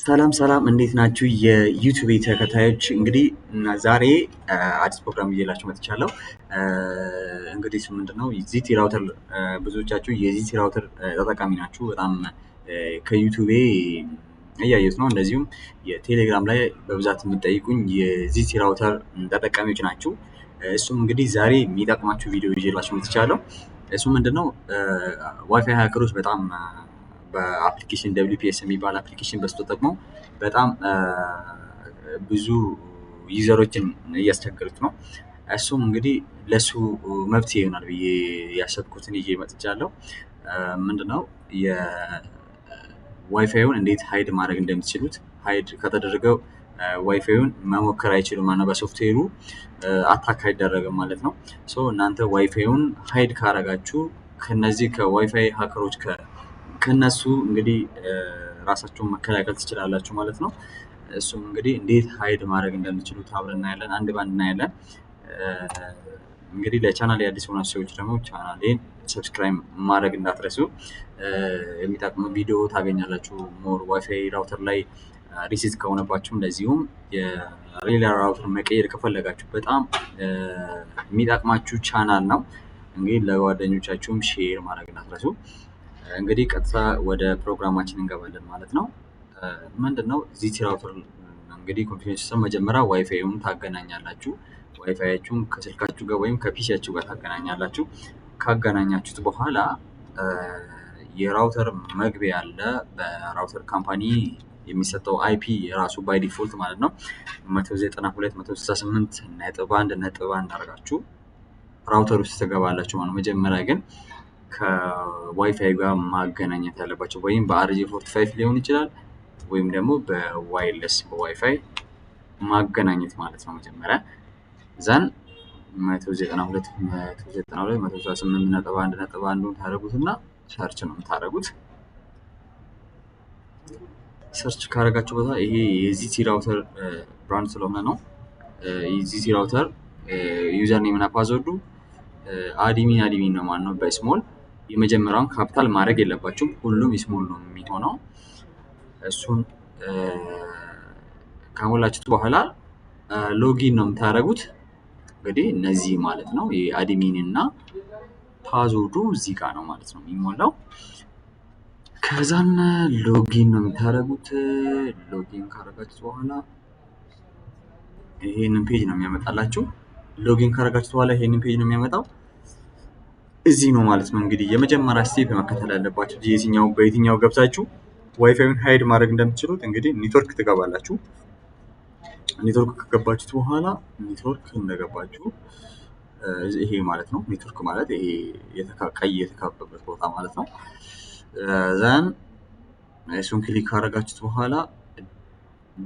ሰላም እንዴት ናችሁ? የዩቲዩብ ተከታዮች እንግዲህ ዛሬ አዲስ ፕሮግራም ይዤላችሁ መጥቻለሁ። እንግዲህ እሱ ምንድነው ዚቲ ራውተር። ብዙዎቻችሁ የዚቲ ራውተር ተጠቃሚ ናችሁ። በጣም ከዩቲዩቤ እያየሁት ነው። እንደዚሁም የቴሌግራም ላይ በብዛት የምትጠይቁኝ የዚቲ ራውተር ተጠቃሚዎች ናችሁ። እሱም እንግዲህ ዛሬ የሚጠቅማችሁ ቪዲዮ ይዤላችሁ መጥቻለሁ። እሱ ምንድነው ዋይፋይ ሃከሮች በጣም በአፕሊኬሽን WPS የሚባል አፕሊኬሽን በስቶ ተጠቅመው በጣም ብዙ ዩዘሮችን እያስቸገሩት ነው። እሱም እንግዲህ ለሱ መፍትሄ ይሆናል ብዬ ያሰብኩትን ይዤ መጥቻለሁ። ምንድነው የዋይፋዩን እንዴት ሃይድ ማድረግ እንደምትችሉት። ሃይድ ከተደረገው ዋይፋዩን መሞከር አይችሉም ማለት ነው። በሶፍትዌሩ አታክ አይደረግም ማለት ነው። ሶ እናንተ ዋይፋዩን ሃይድ ካረጋችሁ ከነዚህ ከዋይፋይ ሃከሮች ከነሱ እንግዲህ ራሳችሁን መከላከል ትችላላችሁ ማለት ነው። እሱም እንግዲህ እንዴት ሃይድ ማድረግ እንደምትችሉት አብረን እናያለን፣ አንድ ባንድ እናያለን። እንግዲህ ለቻናሌ አዲስ ሆናችሁ ሰዎች ደግሞ ቻናሌን ሰብስክራይብ ማድረግ እንዳትረሱ። የሚጠቅም ቪዲዮ ታገኛላችሁ። ሞር ዋይፋይ ራውተር ላይ ሪሲት ከሆነባችሁ እንደዚሁም የሌላ ራውተር መቀየር ከፈለጋችሁ በጣም የሚጠቅማችሁ ቻናል ነው። እንግዲህ ለጓደኞቻችሁም ሼር ማድረግ እንዳትረሱ። እንግዲህ ቀጥታ ወደ ፕሮግራማችን እንገባለን ማለት ነው። ምንድነው ዚቲ ራውተር እንግዲህ ኮንፊገሬሽን ሲስተም መጀመሪያ ዋይፋዩን ታገናኛላችሁ። ዋይፋያችሁን ከስልካችሁ ጋር ወይም ከፒሲያችሁ ጋር ታገናኛላችሁ። ካገናኛችሁት በኋላ የራውተር መግቢያ አለ። በራውተር ካምፓኒ የሚሰጠው አይፒ የራሱ ባይ ዲፎልት ማለት ነው 192.168.1.1 አድርጋችሁ ራውተር ውስጥ ትገባላችሁ ማለት ነው። መጀመሪያ ግን ከዋይፋይ ጋር ማገናኘት ያለባቸው ወይም በRJ45 ሊሆን ይችላል ወይም ደግሞ በዋይርለስ በዋይፋይ ማገናኘት ማለት ነው። መጀመሪያ ዘን 192.168.1.1 ታደርጉትና ሰርች ነው የምታደርጉት። ሰርች ካደረጋችሁ በኋላ ይሄ የዚቲ ራውተር ብራንድ ስለሆነ ነው። የዚቲ ራውተር ዩዘር ኔም እና ፓስወርዱ አድሚን ነው ማለት ነው። በስሞል የመጀመሪያውን ካፒታል ማድረግ የለባችሁም። ሁሉም ስሞል ነው የሚሆነው። እሱን ከሞላችሁት በኋላ ሎጊን ነው የምታደርጉት። እንግዲህ እነዚህ ማለት ነው የአድሚን እና ፓስወርዱ እዚህ ጋር ነው ማለት ነው የሚሞላው። ከዛን ሎጊን ነው የምታደርጉት። ሎጊን ካደረጋችሁት በኋላ ይሄንን ፔጅ ነው የሚያመጣላችሁ። ሎጊን ካደረጋችሁት በኋላ ይሄንን ፔጅ ነው የሚያመጣው። እዚህ ነው ማለት ነው። እንግዲህ የመጀመሪያ ስቴፕ መከተል ያለባችሁ በየትኛው ገብታችሁ ዋይፋዩን ሃይድ ማድረግ እንደምትችሉት እንግዲህ ኔትወርክ ትገባላችሁ። ኔትወርክ ከገባችሁት በኋላ ኔትወርክ እንደገባችሁ ይሄ ማለት ነው። ኔትወርክ ማለት ይሄ ቀይ የተካበበት ቦታ ማለት ነው። ዘን እሱን ክሊክ ካደረጋችሁት በኋላ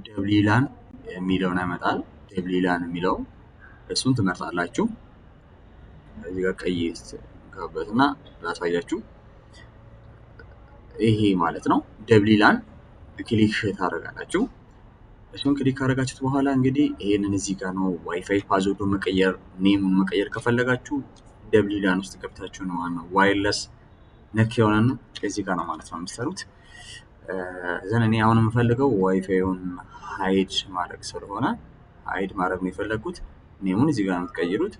ደብሊላን የሚለውን ያመጣል። ደብሊላን የሚለው እሱን ትመርጣላችሁ። እዚህ ጋር ቀይ ከበትና ላሳያችሁ። ይሄ ማለት ነው ደብሊላን ክሊክ ታደርጋላችሁ። እሱን ክሊክ ካደረጋችሁት በኋላ እንግዲህ ይሄንን እዚህ ጋር ነው ዋይፋይ ፓስወርዱን መቀየር፣ ኔሙን መቀየር ከፈለጋችሁ ደብሊላን ውስጥ ገብታችሁ ነው ማለት ዋይርለስ ነክ የሆነ ነው እዚህ ጋር ነው ማለት ነው የምትሰሩት። ዘን እኔ አሁን የምፈልገው ዋይፋዩን ሃይድ ማድረግ ስለሆነ ሃይድ ማድረግ ነው የፈለኩት። ኔሙን እዚህ ጋር ነው የምትቀይሩት።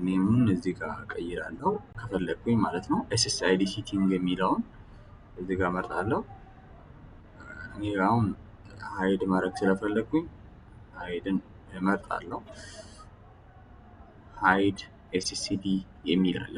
ኔሙን እዚህ ጋር ቀይራለሁ ከፈለኩኝ ማለት ነው። SSID ሴቲንግ የሚለውን እዚህ ጋር መርጣለሁ። እኔ አሁን ሃይድ ማድረግ ስለፈለኩኝ ሃይድን እመርጣለሁ። ሃይድ SSID የሚል አለ።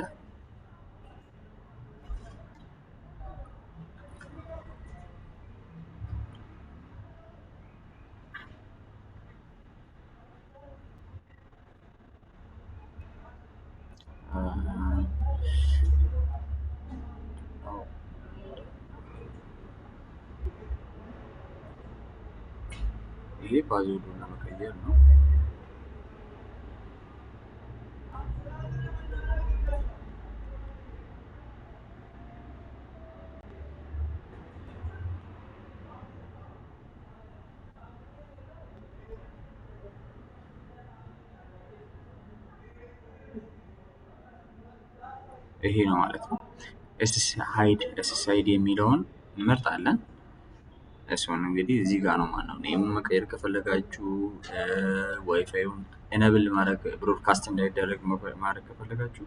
ይሄ ፓስወርዱን ለመቀየር ነው። ይሄ ነው ማለት ነው። ሃይድ SSID የሚለውን እንመርጣለን። እሱን እንግዲህ እዚህ ጋር ነው ማለት ነው። ኔሙን መቀየር ከፈለጋችሁ ዋይፋዩን ኤነብል ማድረግ ብሮድካስት እንዳይደረግ ማድረግ ከፈለጋችሁ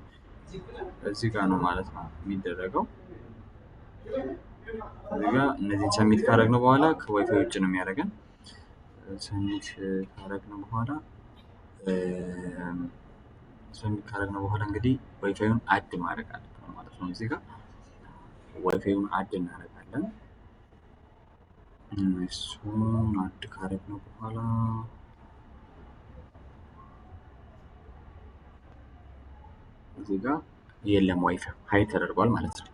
እዚህ ጋር ነው ማለት ነው የሚደረገው። እዚህ ጋር እነዚህን ሰሚት ካደረግነው በኋላ ከዋይፋይ ውጭ ነው የሚያደርገን። ሰሚት ካደረግነው በኋላ እንግዲህ ዋይፋዩን አድ ማድረግ አለብን ማለት ነው። እዚህ ጋር ዋይፋዩን አድ እናደርጋለን። እሱን አድ ካደረግነው በኋላ እዚህ ጋር የለም ዋይፋይ ሃይድ ተደርጓል ማለት ነው።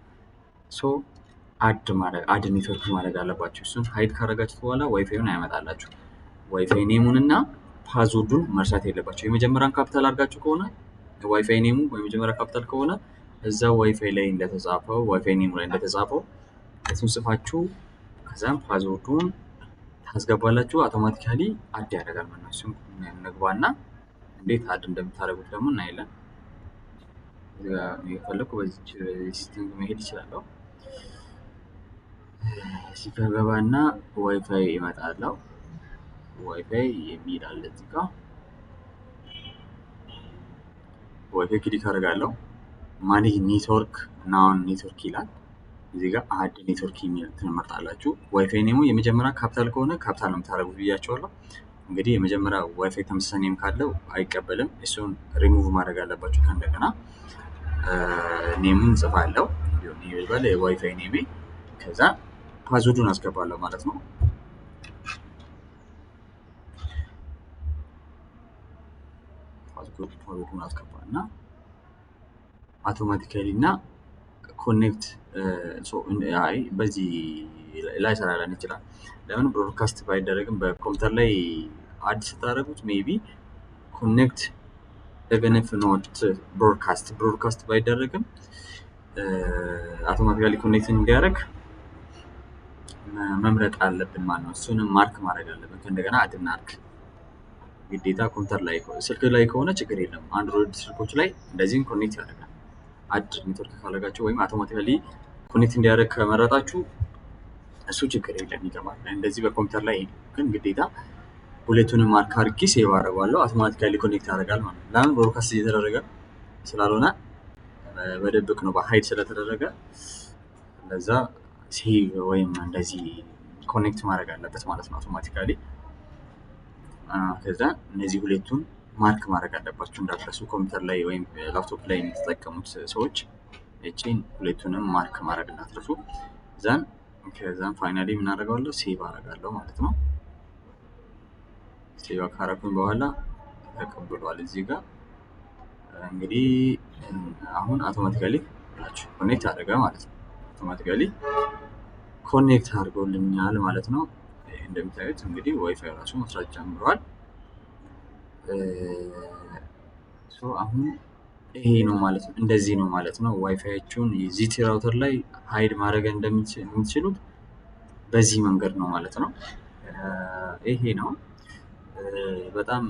ሶ አድ ኔትወርክ ማድረግ አለባችሁ። እሱን ሃይድ ካደረጋችሁ በኋላ ዋይፋዩን አያመጣላችሁ። ዋይፋይ ኔሙን እና ፓስወርዱን መርሳት የለባችሁ። የመጀመሪያውን ካፒታል አድርጋችሁ ከሆነ ዋይፋይ ኔሙ የመጀመሪያ ካፒታል ከሆነ እዛው ዋይፋይ ላይ እንደተጻፈው ዋይፋይ ኔሙ ላይ እንደተጻፈው እሱን ጽፋችሁ ከዛም ፓስወርዱን ታስገባላችሁ። አውቶማቲካሊ አድ ያደርጋል ማለት ነው። እሱን እንግባና እንዴት አድ እንደምታደርጉት ደግሞ እናያለን። የፈለኩ በዚህ ሲስተም መሄድ ይችላል። እዚህ ከገባና ዋይፋይ ይመጣለው። ዋይፋይ የሚል አለ እዚህ ጋር ዋይፋይ ክሊክ አደርጋለሁ። ማኔጅ ኔትወርክ ናውን ኔትወርክ ይላል። እዚህ ጋር አድ ኔትወርክ የሚል ትመርጣላችሁ። ዋይፋይ ኔሙ የመጀመሪያ ካፒታል ከሆነ ካፒታል ነው የምታደርጉት ብያቸዋለሁ። እንግዲህ የመጀመሪያ ዋይፋይ ተመሳሳይ ኔም ካለው አይቀበልም። እሱን ሪሙቭ ማድረግ አለባችሁ። ከእንደገና ኔሙን ጽፋለሁ ይባል የዋይፋይ ኔሜ። ከዛ ፓስወርዱን አስገባለሁ ማለት ነው። ፓስወርዱን አስገባና አውቶማቲካሊ እና ኮኔክት በዚህ ላይ ሰራላን ይችላል። ለምን ብሮድካስት ባይደረግም በኮምፒውተር ላይ አዲስ ስታደርጉት ሜቢ ኮኔክት even if not ብሮድካስት ባይደረግም አውቶማቲካሊ ኮኔክት እንዲያደርግ መምረጥ አለብን ማለት ነው። እሱንም ማርክ ማድረግ አለብን። ከእንደገና አድ እናድርግ ግዴታ። ኮምፒውተር ላይ ስልክ ላይ ከሆነ ችግር የለም። አንድሮይድ ስልኮች ላይ እንደዚህም ኮኔክት ያደርጋል። አድ ኔትወርክ ካደረጋችሁ ወይም አውቶማቲካሊ ኮኔክት እንዲያደርግ ከመረጣችሁ እሱ ችግር የለም ይገባል። እንደዚህ በኮምፒውተር ላይ ግን ግዴታ ሁለቱንም ማርክ አድርጌ ሴቭ አደርጋለሁ። አውቶማቲካሊ ኮኔክት ያደርጋል ማለት ነው። ለምን ብሮድካስት እየተደረገ ስላልሆነ በደብቅ ነው በሃይድ ስለተደረገ ለዛ ሴቭ ወይም እንደዚህ ኮኔክት ማድረግ አለበት ማለት ነው አውቶማቲካሊ። ከዛ እነዚህ ሁለቱን ማርክ ማድረግ አለባችሁ እንዳትረሱ። ኮምፒውተር ላይ ወይም ላፕቶፕ ላይ የምትጠቀሙት ሰዎች እቺን ሁለቱንም ማርክ ማድረግ እንዳትረሱ። ከዛን ፋይናሊ ምን አደርጋለሁ ሴቭ አደርጋለሁ ማለት ነው። ሴቭ ካደረኩኝ በኋላ ተቀብሏል። እዚህ ጋር እንግዲህ አሁን አውቶማቲካሊ ኮኔክት አደረገ ማለት ነው። አውቶማቲካሊ ኮኔክት አድርጎልኛል ማለት ነው። እንደምታዩት እንግዲህ ዋይፋይ ራሱ መስራት ጀምሯል። አሁን ይሄ ነው ማለት ነው። እንደዚህ ነው ማለት ነው። ዋይፋያችሁን ZTE ራውተር ላይ ሃይድ ማድረግ እንደምትችሉት በዚህ መንገድ ነው ማለት ነው። ይሄ ነው። በጣም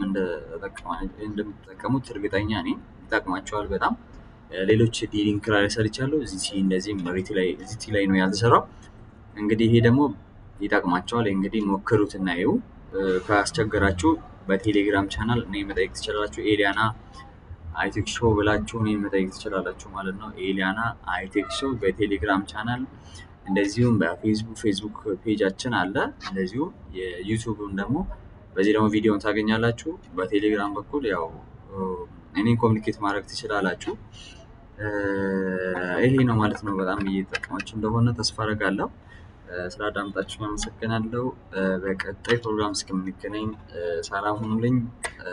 እንደምትጠቀሙት እርግጠኛ ነኝ። ይጠቅማቸዋል በጣም። ሌሎች ሊንክ ላይ ሰርቻለሁ። እንደዚህም ZTE ላይ ነው ያልተሰራው። እንግዲህ ይሄ ደግሞ ይጠቅማቸዋል። እንግዲህ ሞክሩት እና ይዩ። ካስቸገራችሁ በቴሌግራም ቻናል እኔን መጠየቅ ትችላላችሁ። ኤሊያና አይቴክ ሾው ብላችሁ እኔን መጠየቅ ትችላላችሁ ማለት ነው። ኤሊያና አይቴክ ሾው በቴሌግራም ቻናል፣ እንደዚሁም በፌስቡክ ፔጃችን አለ። እንደዚሁም የዩቲዩብን ደግሞ በዚህ ደግሞ ቪዲዮን ታገኛላችሁ። በቴሌግራም በኩል ያው እኔን ኮሚኒኬት ማድረግ ትችላላችሁ። ይሄ ነው ማለት ነው። በጣም እየተጠቀማችሁ እንደሆነ ተስፋ አደርጋለሁ። ስላዳመጣችሁ አመሰግናለሁ። በቀጣይ ፕሮግራም እስከምንገናኝ ሰላም ሁኑልኝ።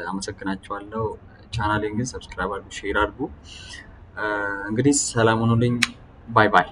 አመሰግናችኋለሁ። ቻናሌን ግን ሰብስክራይብ አድርጉ፣ ሼር አድርጉ። እንግዲህ ሰላም ሁኑልኝ። ባይ ባይ።